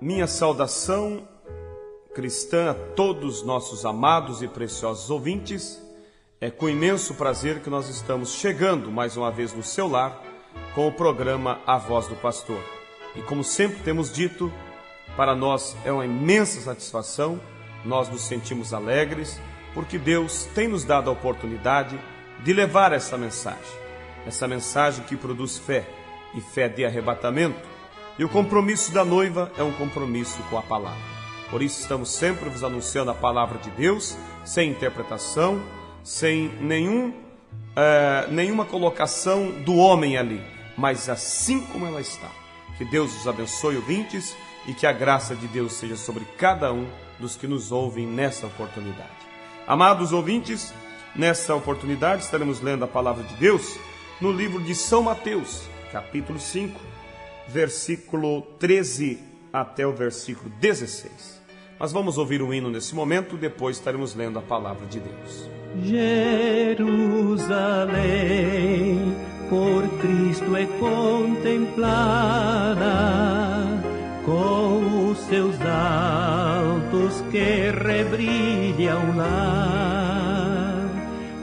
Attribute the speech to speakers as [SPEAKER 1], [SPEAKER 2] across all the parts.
[SPEAKER 1] Minha saudação cristã a todos nossos amados e preciosos ouvintes. É com imenso prazer que nós estamos chegando mais uma vez no seu lar com o programa A Voz do Pastor. E como sempre temos dito, para nós é uma imensa satisfação, nós nos sentimos alegres, porque Deus tem nos dado a oportunidade de levar essa mensagem que produz fé, e fé de arrebatamento. E o compromisso da noiva é um compromisso com a palavra. Por isso estamos sempre vos anunciando a palavra de Deus, sem interpretação, sem nenhuma colocação do homem ali, mas assim como ela está. Que Deus os abençoe, ouvintes, e que a graça de Deus seja sobre cada um dos que nos ouvem nessa oportunidade. Amados ouvintes, nessa oportunidade estaremos lendo a palavra de Deus no livro de São Mateus, capítulo 5, versículo 13 até o versículo 16. Mas vamos ouvir o hino nesse momento, depois estaremos lendo a palavra de Deus.
[SPEAKER 2] Jerusalém, por Cristo é contemplada, com os seus altos que rebrilham lá,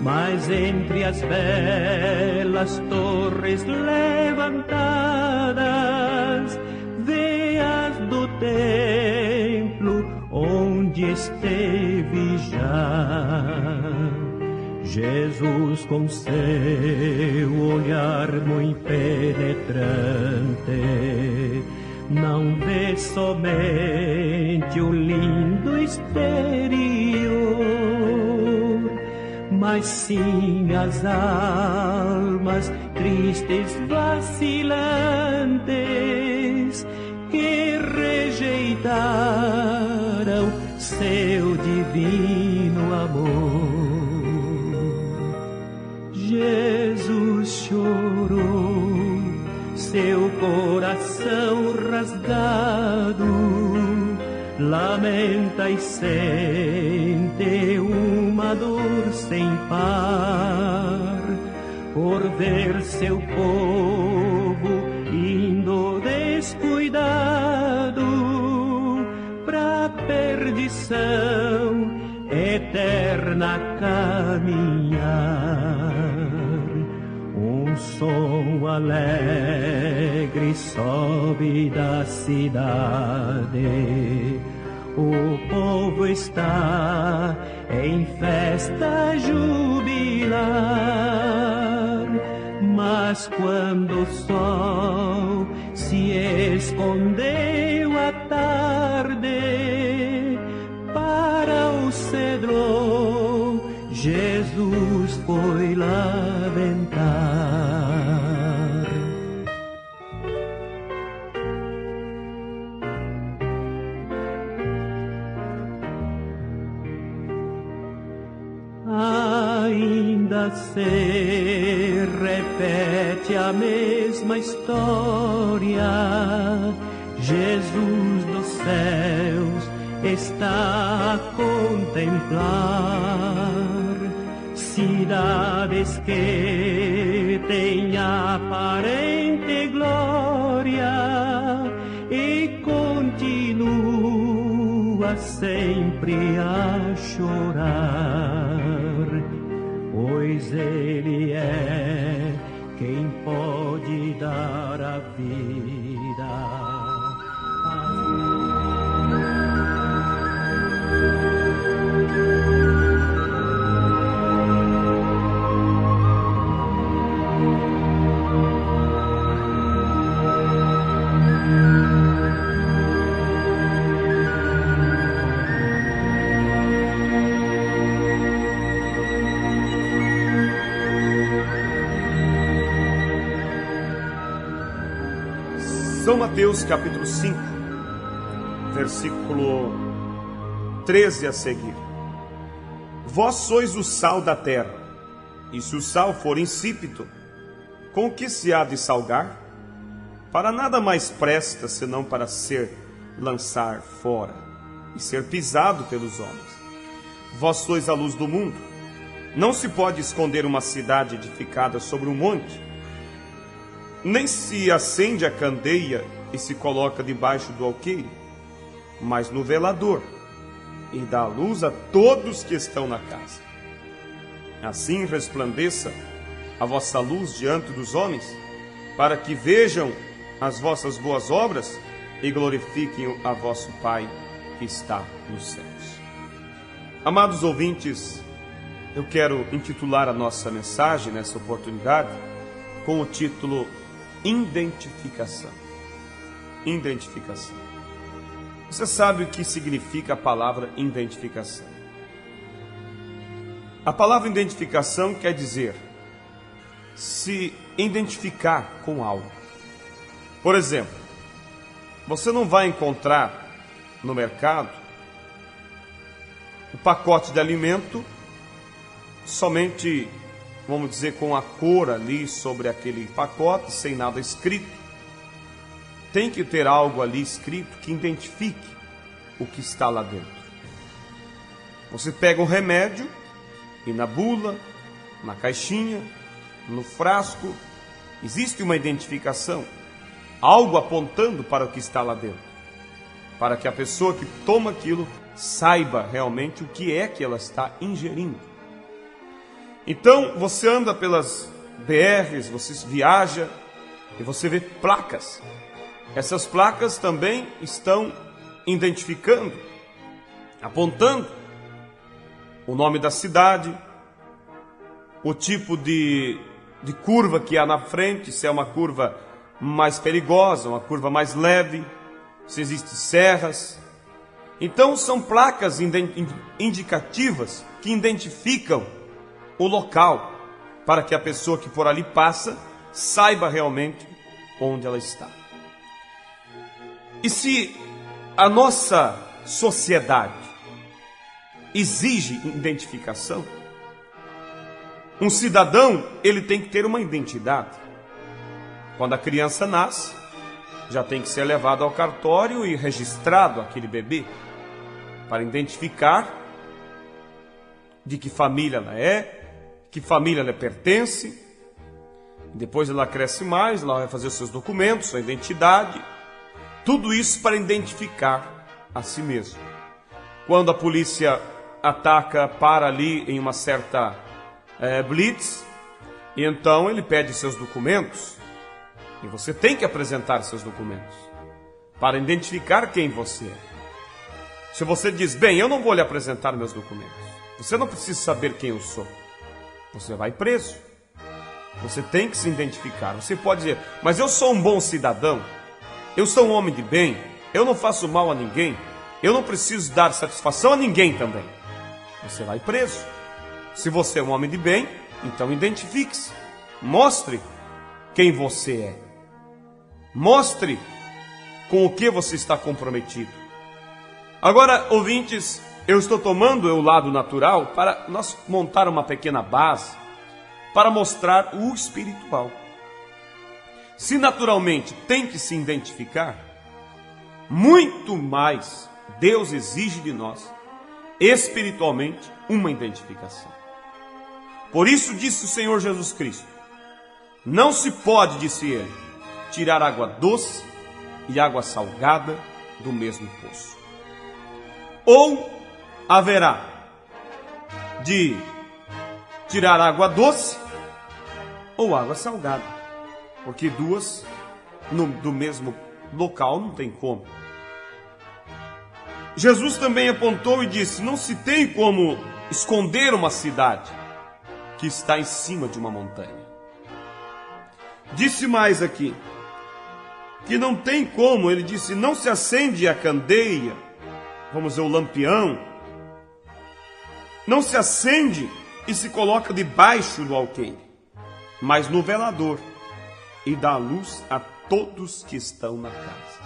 [SPEAKER 2] mas entre as belas torres levantadas, veias do templo onde esteve já Jesus, com seu olhar muito penetrante, não vê somente o lindo exterior, mas sim as almas tristes, vacilantes, que rejeitaram seu divino amor. Jesus chorou, seu coração rasgado, lamenta e sente uma dor sem par, por ver seu povo indo descuidado pra perdição eterna caminhar. Um som alegre sobe da cidade, o povo está em festa jubilar. Mas quando o sol se escondeu à tarde, para o cedro Jesus foi lamentar. Ainda se repete a mesma história, Jesus dos céus está a contemplar cidades que têm aparente glória e continua sempre a chorar, pois Ele é quem pode dar a vida.
[SPEAKER 1] São Mateus capítulo 5, versículo 13 a seguir. Vós sois o sal da terra, e se o sal for insípido, com o que se há de salgar? Para nada mais presta, senão para ser lançar fora, e ser pisado pelos homens. Vós sois a luz do mundo. Não se pode esconder uma cidade edificada sobre um monte, nem se acende a candeia e se coloca debaixo do alqueire, mas no velador, e dá luz a todos que estão na casa. Assim resplandeça a vossa luz diante dos homens, para que vejam as vossas boas obras e glorifiquem a vosso Pai que está nos céus. Amados ouvintes, eu quero intitular a nossa mensagem nessa oportunidade com o título Identificação. Identificação. Você sabe o que significa a palavra identificação? A palavra identificação quer dizer se identificar com algo. Por exemplo, você não vai encontrar no mercado o pacote de alimento somente, vamos dizer, com a cor ali sobre aquele pacote, sem nada escrito. Tem que ter algo ali escrito que identifique o que está lá dentro. Você pega um remédio e na bula, na caixinha, no frasco, existe uma identificação, algo apontando para o que está lá dentro, para que a pessoa que toma aquilo saiba realmente o que é que ela está ingerindo. Então, você anda pelas BRs, você viaja e você vê placas. Essas placas também estão identificando, apontando o nome da cidade, o tipo de curva que há na frente, se é uma curva mais perigosa, uma curva mais leve, se existem serras. Então são placas indicativas que identificam o local, para que a pessoa que por ali passa saiba realmente onde ela está. E se a nossa sociedade exige identificação, um cidadão, ele tem que ter uma identidade. Quando a criança nasce, já tem que ser levado ao cartório e registrado aquele bebê, para identificar de que família ela é, que família ela pertence. Depois ela cresce mais, ela vai fazer os seus documentos, sua identidade, tudo isso para identificar a si mesmo. Quando a polícia ataca, para ali em uma certa blitz, e então ele pede seus documentos, e você tem que apresentar seus documentos para identificar quem você é. Se você diz, bem, eu não vou lhe apresentar meus documentos, você não precisa saber quem eu sou, você vai preso. Você tem que se identificar. Você pode dizer, mas eu sou um bom cidadão, eu sou um homem de bem, eu não faço mal a ninguém, eu não preciso dar satisfação a ninguém também. Você vai preso. Se você é um homem de bem, então identifique-se. Mostre quem você é. Mostre com o que você está comprometido. Agora, ouvintes, eu estou tomando o lado natural para nós montar uma pequena base para mostrar o espiritual. Se naturalmente tem que se identificar, muito mais Deus exige de nós, espiritualmente, uma identificação. Por isso disse o Senhor Jesus Cristo, não se pode, disse ele, tirar água doce e água salgada do mesmo poço. Ou haverá de tirar água doce ou água salgada, porque duas do mesmo local não tem como. Jesus também apontou e disse, não se tem como esconder uma cidade que está em cima de uma montanha. Disse mais aqui, que não tem como, ele disse, não se acende a candeia, vamos dizer, o lampião, não se acende e se coloca debaixo do alqueire, mas no velador, e dá luz a todos que estão na casa.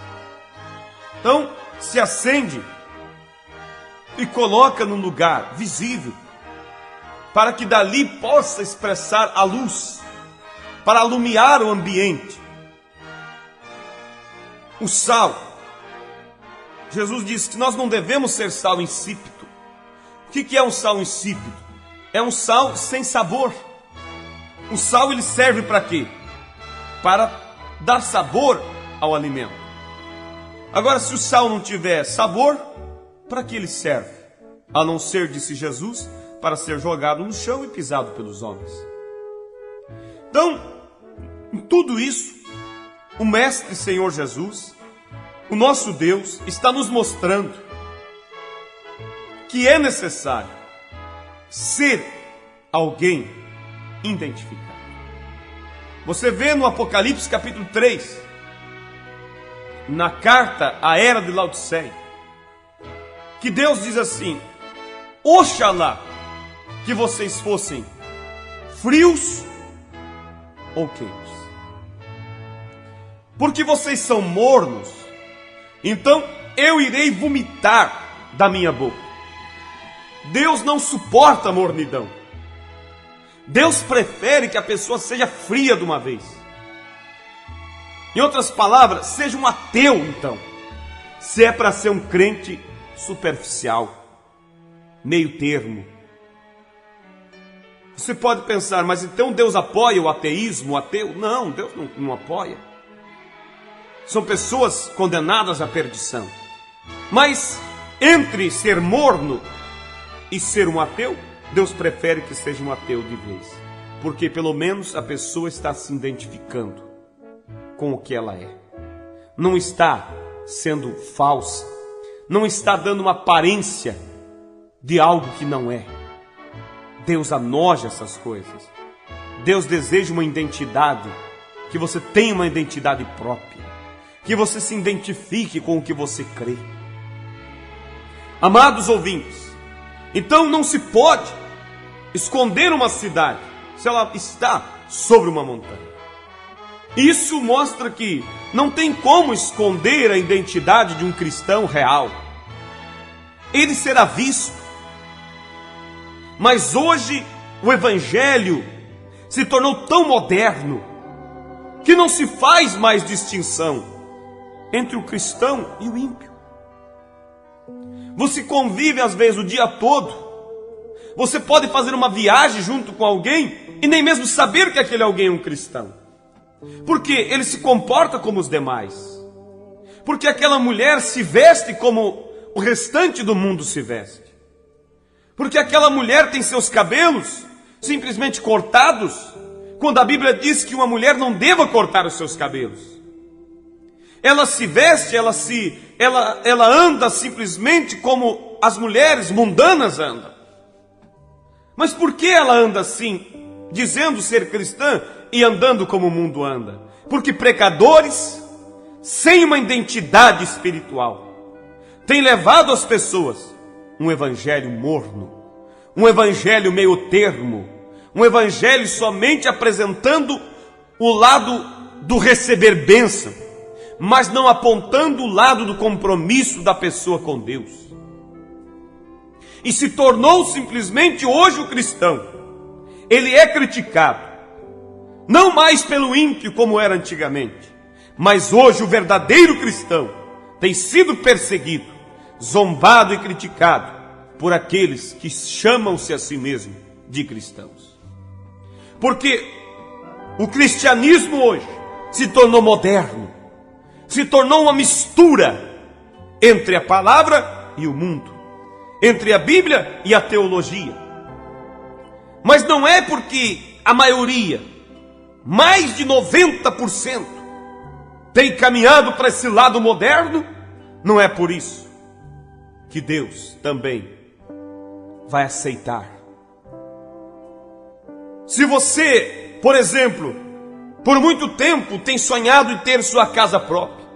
[SPEAKER 1] Então, se acende e coloca num lugar visível, para que dali possa expressar a luz, para alumiar o ambiente. O sal. Jesus disse que nós não devemos ser sal insípido. O que é um sal insípido? É um sal sem sabor. O sal ele serve para quê? Para dar sabor ao alimento. Agora, se o sal não tiver sabor, para que ele serve? A não ser, disse Jesus, para ser jogado no chão e pisado pelos homens. Então, em tudo isso, o Mestre Senhor Jesus, o nosso Deus, está nos mostrando que é necessário ser alguém identificado. Você vê no Apocalipse capítulo 3, na carta à era de Laodiceia, que Deus diz assim: oxalá que vocês fossem frios ou quentes, porque vocês são mornos, então eu irei vomitar da minha boca. Deus não suporta a mornidão. Deus prefere que a pessoa seja fria de uma vez. Em outras palavras, seja um ateu então, se é para ser um crente superficial, meio termo. Você pode pensar, mas então Deus apoia o ateísmo, o ateu? Não, Deus não apoia. São pessoas condenadas à perdição. Mas entre ser morno e ser um ateu, Deus prefere que seja um ateu de vez, porque pelo menos a pessoa está se identificando com o que ela é, não está sendo falsa, não está dando uma aparência de algo que não é. Deus anoja essas coisas. Deus deseja uma identidade, que você tenha uma identidade própria, que você se identifique com o que você crê. Amados ouvintes, então não se pode esconder uma cidade se ela está sobre uma montanha. Isso mostra que não tem como esconder a identidade de um cristão real. Ele será visto. Mas hoje o Evangelho se tornou tão moderno que não se faz mais distinção entre o cristão e o ímpio. Você convive às vezes o dia todo. Você pode fazer uma viagem junto com alguém e nem mesmo saber que aquele alguém é um cristão, porque ele se comporta como os demais, porque aquela mulher se veste como o restante do mundo se veste, porque aquela mulher tem seus cabelos simplesmente cortados, quando a Bíblia diz que uma mulher não deva cortar os seus cabelos. Ela se veste, ela anda simplesmente como as mulheres mundanas andam. Mas por que ela anda assim, dizendo ser cristã e andando como o mundo anda? Porque pecadores, sem uma identidade espiritual, têm levado às pessoas um evangelho morno, um evangelho meio termo, um evangelho somente apresentando o lado do receber bênção, mas não apontando o lado do compromisso da pessoa com Deus. E se tornou simplesmente hoje o cristão. Ele é criticado, não mais pelo ímpio como era antigamente, mas hoje o verdadeiro cristão tem sido perseguido, zombado e criticado por aqueles que chamam-se a si mesmos de cristãos. Porque o cristianismo hoje se tornou moderno, se tornou uma mistura entre a palavra e o mundo, entre a Bíblia e a teologia. Mas não é porque a maioria, mais de 90%, tem caminhado para esse lado moderno, não é por isso que Deus também vai aceitar. Se você, por exemplo, por muito tempo tem sonhado em ter sua casa própria,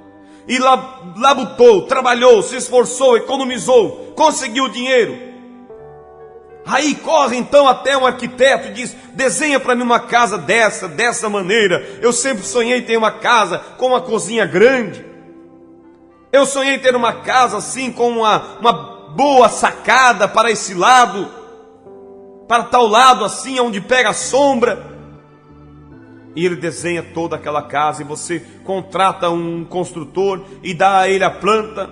[SPEAKER 1] e labutou, trabalhou, se esforçou, economizou, conseguiu dinheiro, aí corre então até um arquiteto e diz: desenha para mim uma casa dessa maneira. Eu sempre sonhei em ter uma casa com uma cozinha grande. Eu sonhei em ter uma casa assim, com uma boa sacada para esse lado, para tal lado assim, onde pega a sombra. E ele desenha toda aquela casa, e você contrata um construtor e dá a ele a planta.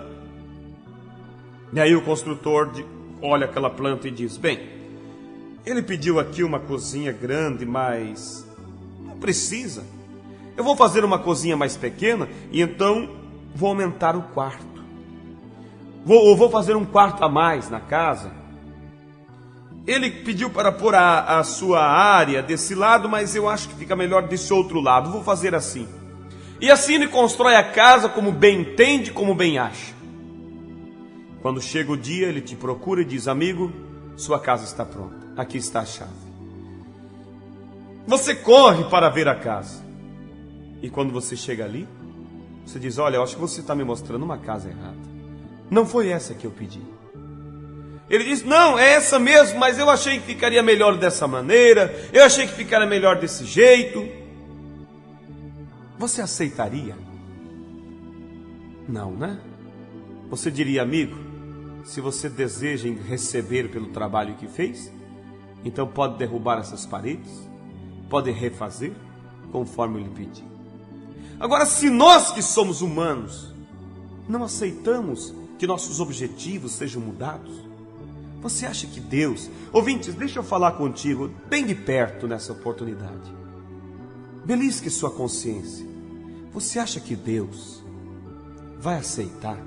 [SPEAKER 1] E aí o construtor olha aquela planta e diz: bem, ele pediu aqui uma cozinha grande, mas não precisa. Eu vou fazer uma cozinha mais pequena. E então vou aumentar o quarto. Vou fazer um quarto a mais na casa. Ele pediu para pôr a sua área desse lado, mas eu acho que fica melhor desse outro lado. Vou fazer assim. E assim ele constrói a casa como bem entende, como bem acha. Quando chega o dia, ele te procura e diz: amigo, sua casa está pronta. Aqui está a chave. Você corre para ver a casa. E quando você chega ali, você diz: olha, eu acho que você está me mostrando uma casa errada. Não foi essa que eu pedi. Ele diz: não, é essa mesmo, mas eu achei que ficaria melhor dessa maneira. Eu achei que ficaria melhor desse jeito. Você aceitaria? Não, né? Você diria: amigo, se você deseja receber pelo trabalho que fez, então pode derrubar essas paredes, pode refazer conforme eu lhe pedi. Agora, se nós que somos humanos não aceitamos que nossos objetivos sejam mudados, você acha que Deus... Ouvintes, deixa eu falar contigo bem de perto nessa oportunidade. Belisque sua consciência. Você acha que Deus vai aceitar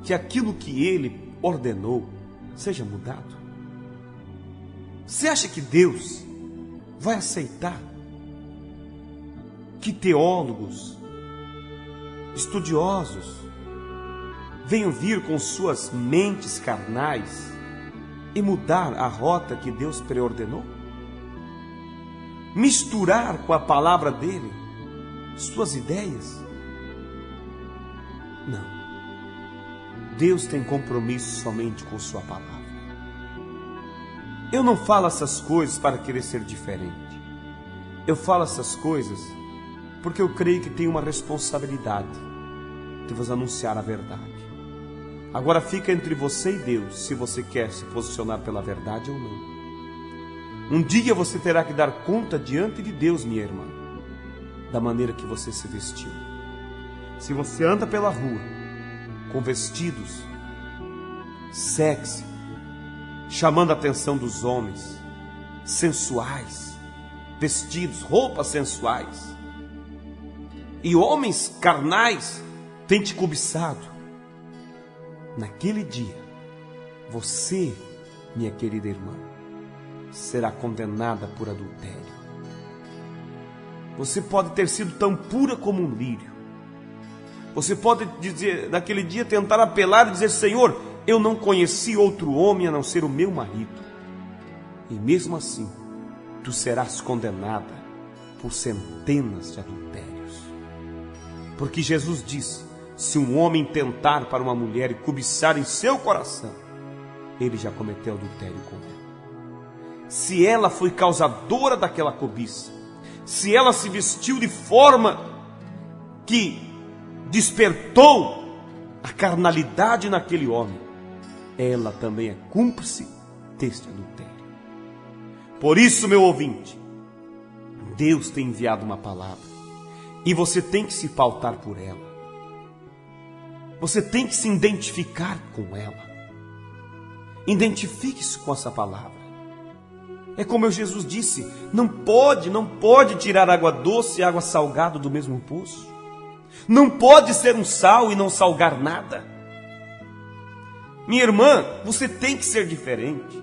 [SPEAKER 1] que aquilo que Ele ordenou seja mudado? Você acha que Deus vai aceitar que teólogos, estudiosos, venham vir com suas mentes carnais e mudar a rota que Deus preordenou? Misturar com a palavra dele suas ideias? Não. Deus tem compromisso somente com sua palavra. Eu não falo essas coisas para querer ser diferente. Eu falo essas coisas porque eu creio que tenho uma responsabilidade de vos anunciar a verdade. Agora fica entre você e Deus se você quer se posicionar pela verdade ou não. Um dia você terá que dar conta diante de Deus, minha irmã, da maneira que você se vestiu. Se você anda pela rua com vestidos sexy, chamando a atenção dos homens, sensuais, vestidos, roupas sensuais, e homens carnais têm te cobiçado, naquele dia, você, minha querida irmã, será condenada por adultério. Você pode ter sido tão pura como um lírio. Você pode dizer, naquele dia, tentar apelar e dizer: Senhor, eu não conheci outro homem a não ser o meu marido. E mesmo assim, tu serás condenada por centenas de adultérios. Porque Jesus disse: se um homem tentar para uma mulher e cobiçar em seu coração, ele já cometeu adultério com ela. Se ela foi causadora daquela cobiça, se ela se vestiu de forma que despertou a carnalidade naquele homem, ela também é cúmplice deste adultério. Por isso, meu ouvinte, Deus tem enviado uma palavra e você tem que se pautar por ela. Você tem que se identificar com ela. Identifique-se com essa palavra. É como Jesus disse: não pode tirar água doce e água salgada do mesmo poço. Não pode ser um sal e não salgar nada. Minha irmã, você tem que ser diferente.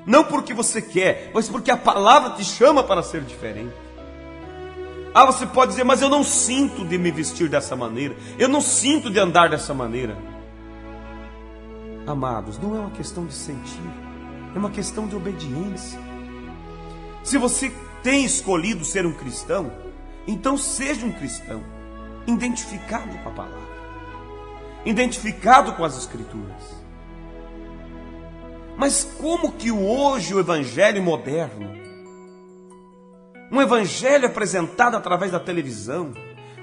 [SPEAKER 1] Não porque você quer, mas porque a palavra te chama para ser diferente. Ah, você pode dizer: mas eu não sinto de me vestir dessa maneira, eu não sinto de andar dessa maneira. Amados, não é uma questão de sentir, é uma questão de obediência. Se você tem escolhido ser um cristão, então seja um cristão identificado com a palavra, identificado com as Escrituras. Mas como que hoje o evangelho moderno, um evangelho apresentado através da televisão,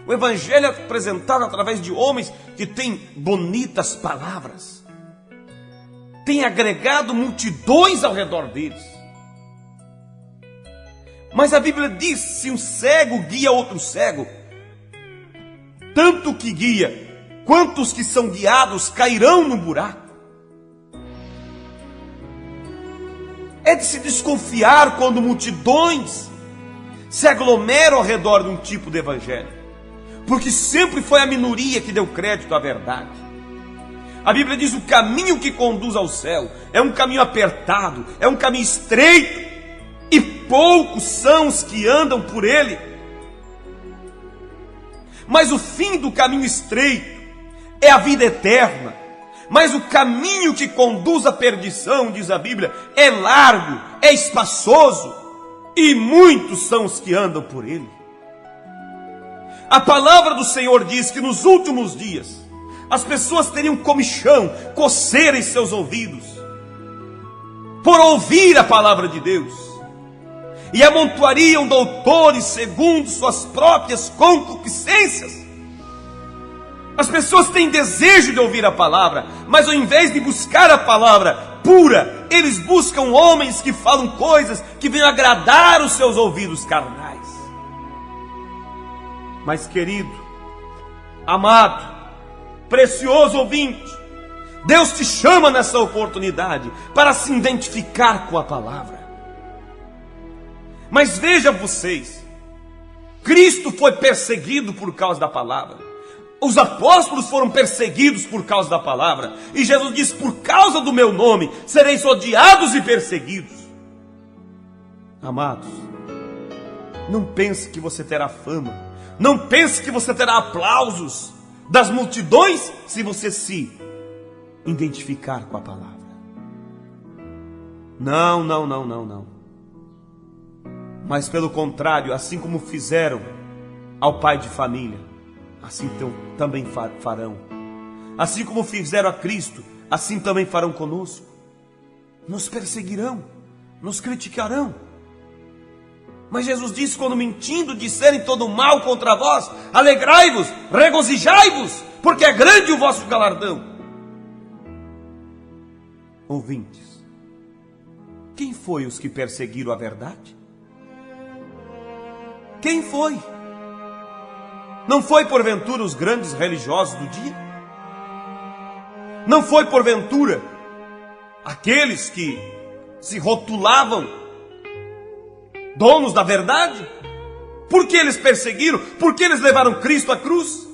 [SPEAKER 1] um evangelho apresentado através de homens que têm bonitas palavras, tem agregado multidões ao redor deles? Mas a Bíblia diz: se um cego guia outro cego, tanto que guia, quanto os que são guiados cairão no buraco. É de se desconfiar quando multidões se aglomeram ao redor de um tipo de evangelho, porque sempre foi a minoria que deu crédito à verdade. A Bíblia diz: o caminho que conduz ao céu é um caminho apertado, é um caminho estreito, e poucos são os que andam por ele. Mas o fim do caminho estreito é a vida eterna. Mas o caminho que conduz à perdição, diz a Bíblia, é largo, é espaçoso, e muitos são os que andam por ele. A palavra do Senhor diz que nos últimos dias as pessoas teriam comichão, coceira em seus ouvidos, por ouvir a palavra de Deus, e amontoariam doutores segundo suas próprias concupiscências. As pessoas têm desejo de ouvir a palavra, mas ao invés de buscar a palavra pura, eles buscam homens que falam coisas que venham agradar os seus ouvidos carnais. Mas querido, amado, precioso ouvinte, Deus te chama nessa oportunidade para se identificar com a palavra. Mas veja vocês, Cristo foi perseguido por causa da palavra. Os apóstolos foram perseguidos por causa da palavra. E Jesus disse: por causa do meu nome sereis odiados e perseguidos. Amados, não pense que você terá fama, não pense que você terá aplausos das multidões se você se identificar com a palavra. Não. Mas pelo contrário, assim como fizeram ao pai de família, assim também farão. Assim como fizeram a Cristo, assim também farão conosco. Nos perseguirão, nos criticarão. Mas Jesus disse: quando mentindo disserem todo mal contra vós, alegrai-vos, regozijai-vos, porque é grande o vosso galardão. Ouvintes, quem foi os que perseguiram a verdade? Quem foi? Não foi porventura os grandes religiosos do dia? Não foi porventura aqueles que se rotulavam donos da verdade? Por que eles perseguiram? Por que eles levaram Cristo à cruz?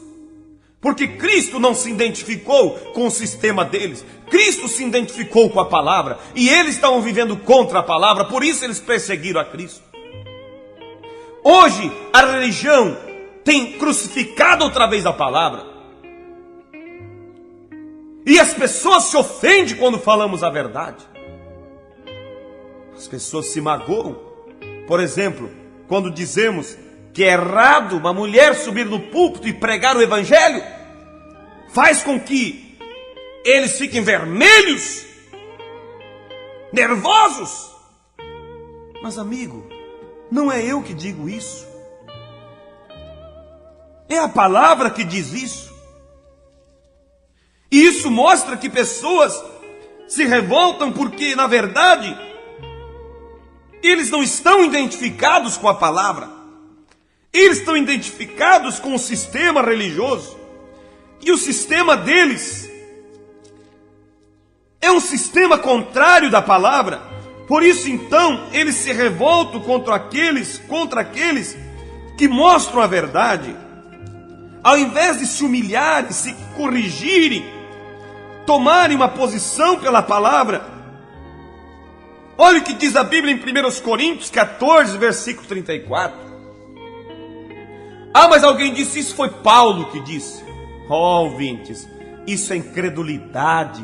[SPEAKER 1] Porque Cristo não se identificou com o sistema deles. Cristo se identificou com a palavra, e eles estavam vivendo contra a palavra, por isso eles perseguiram a Cristo. Hoje a religião tem crucificado outra vez a palavra, e as pessoas se ofendem quando falamos a verdade. As pessoas se magoam, por exemplo, quando dizemos que é errado uma mulher subir no púlpito e pregar o evangelho. Faz com que eles fiquem vermelhos, nervosos. Mas amigo, não é eu que digo isso, é a palavra que diz isso. E isso mostra que pessoas se revoltam porque, na verdade, eles não estão identificados com a palavra. Eles estão identificados com o sistema religioso. E o sistema deles é um sistema contrário da palavra. Por isso, então, eles se revoltam contra aqueles que mostram a verdade. Ao invés de se humilharem, se corrigirem, tomarem uma posição pela palavra. Olha o que diz a Bíblia em 1 Coríntios 14, versículo 34. Ah, mas alguém disse: isso foi Paulo que disse. Oh, ouvintes, isso é incredulidade.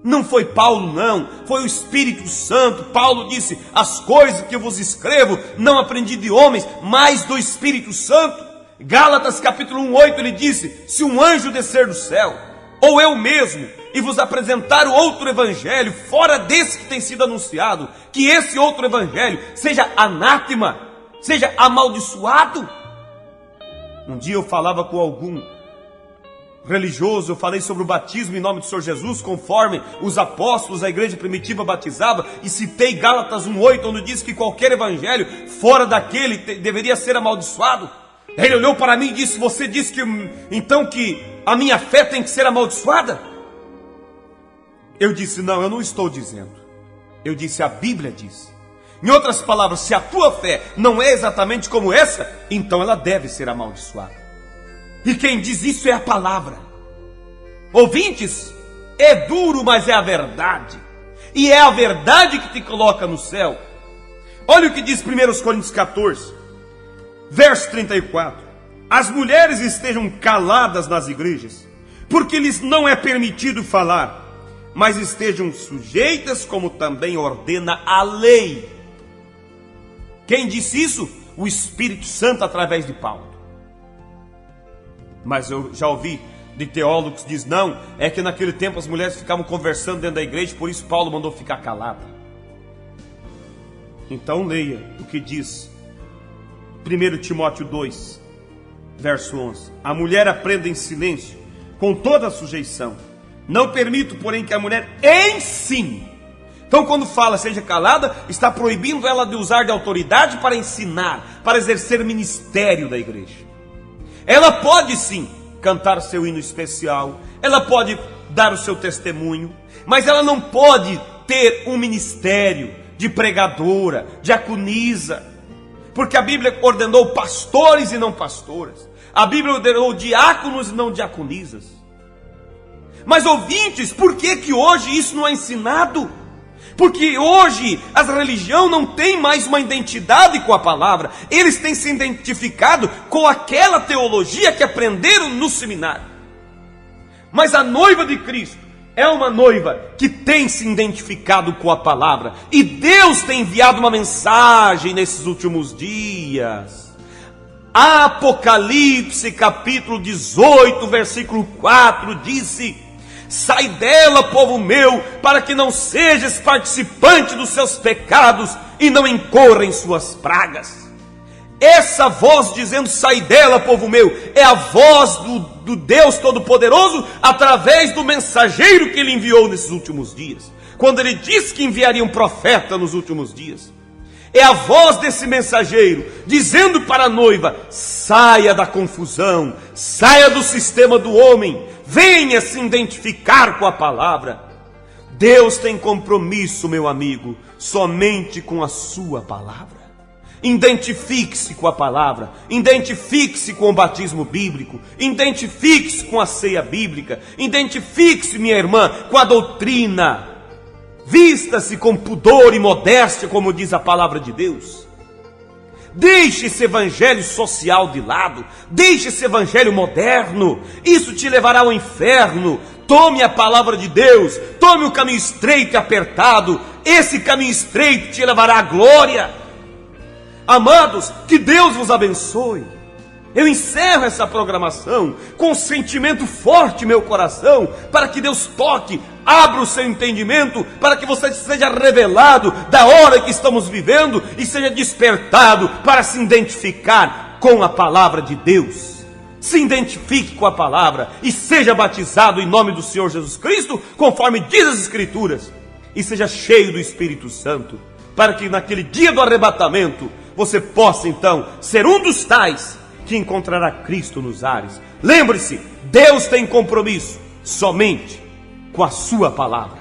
[SPEAKER 1] Não foi Paulo, não, foi o Espírito Santo. Paulo disse: as coisas que eu vos escrevo não aprendi de homens, mas do Espírito Santo. Gálatas capítulo 1:8, ele disse: se um anjo descer do céu, ou eu mesmo, e vos apresentar outro evangelho fora desse que tem sido anunciado, que esse outro evangelho seja anátema, seja amaldiçoado. Um dia eu falava com algum religioso, eu falei sobre o batismo em nome do Senhor Jesus, conforme os apóstolos, a igreja primitiva batizava, e citei Gálatas 1:8, onde diz que qualquer evangelho fora daquele deveria ser amaldiçoado. Ele olhou para mim e disse: você disse que então que a minha fé tem que ser amaldiçoada? Eu disse: não, eu não estou dizendo. Eu disse: a Bíblia diz. Em outras palavras, se a tua fé não é exatamente como essa, então ela deve ser amaldiçoada. E quem diz isso é a palavra. Ouvintes, é duro, mas é a verdade. E é a verdade que te coloca no céu. Olha o que diz 1 Coríntios 14, verso 34. As mulheres estejam caladas nas igrejas, porque lhes não é permitido falar, mas estejam sujeitas, como também ordena a lei. Quem disse isso? O Espírito Santo através de Paulo. Mas eu já ouvi de teólogos que dizem, não, é que naquele tempo as mulheres ficavam conversando dentro da igreja, por isso Paulo mandou ficar calada. Então leia o que diz 1 Timóteo 2, verso 11. A mulher aprenda em silêncio, com toda a sujeição. Não permito, porém, que a mulher ensine. Então, quando fala seja calada, está proibindo ela de usar de autoridade para ensinar, para exercer ministério da igreja. Ela pode sim cantar seu hino especial, ela pode dar o seu testemunho, mas ela não pode ter um ministério de pregadora, diaconisa, porque a Bíblia ordenou pastores e não pastoras, a Bíblia ordenou diáconos e não diaconisas. Mas ouvintes, por que hoje isso não é ensinado? Porque hoje a religião não tem mais uma identidade com a palavra, eles têm se identificado com aquela teologia que aprenderam no seminário. Mas a noiva de Cristo é uma noiva que tem se identificado com a palavra, e Deus tem enviado uma mensagem nesses últimos dias. Apocalipse capítulo 18, versículo 4 disse: sai dela, povo meu, para que não sejas participante dos seus pecados e não incorra em suas pragas. Essa voz dizendo sai dela, povo meu, é a voz do Deus Todo-Poderoso através do mensageiro que ele enviou nesses últimos dias, quando ele disse que enviaria um profeta nos últimos dias. É a voz desse mensageiro dizendo para a noiva: saia da confusão, saia do sistema do homem, venha se identificar com a palavra. Deus tem compromisso, meu amigo, somente com a sua palavra. Identifique-se com a palavra, identifique-se com o batismo bíblico, identifique-se com a ceia bíblica, identifique-se, minha irmã, com a doutrina. Vista-se com pudor e modéstia, como diz a palavra de Deus. Deixe esse evangelho social de lado, deixe esse evangelho moderno, isso te levará ao inferno. Tome a palavra de Deus, tome o caminho estreito e apertado, esse caminho estreito te levará à glória. Amados, que Deus vos abençoe. Eu encerro essa programação com um sentimento forte em meu coração, para que Deus toque, abra o seu entendimento, para que você seja revelado da hora que estamos vivendo e seja despertado para se identificar com a palavra de Deus. Se identifique com a palavra e seja batizado em nome do Senhor Jesus Cristo, conforme diz as Escrituras, e seja cheio do Espírito Santo, para que naquele dia do arrebatamento você possa então ser um dos tais que encontrará Cristo nos ares. Lembre-se, Deus tem compromisso somente com a sua palavra,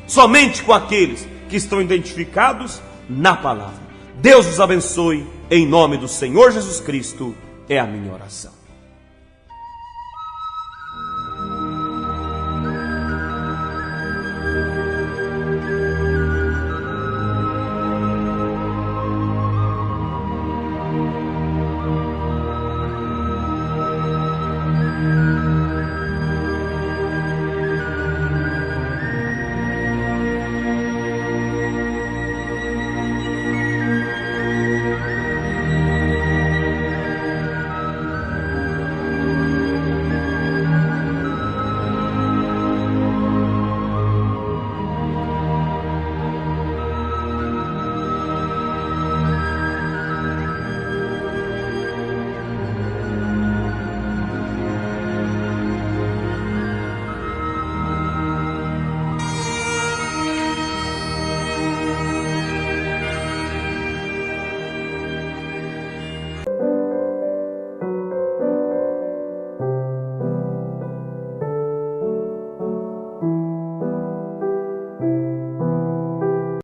[SPEAKER 1] somente com aqueles que estão identificados na palavra. Deus os abençoe, em nome do Senhor Jesus Cristo, é a minha oração.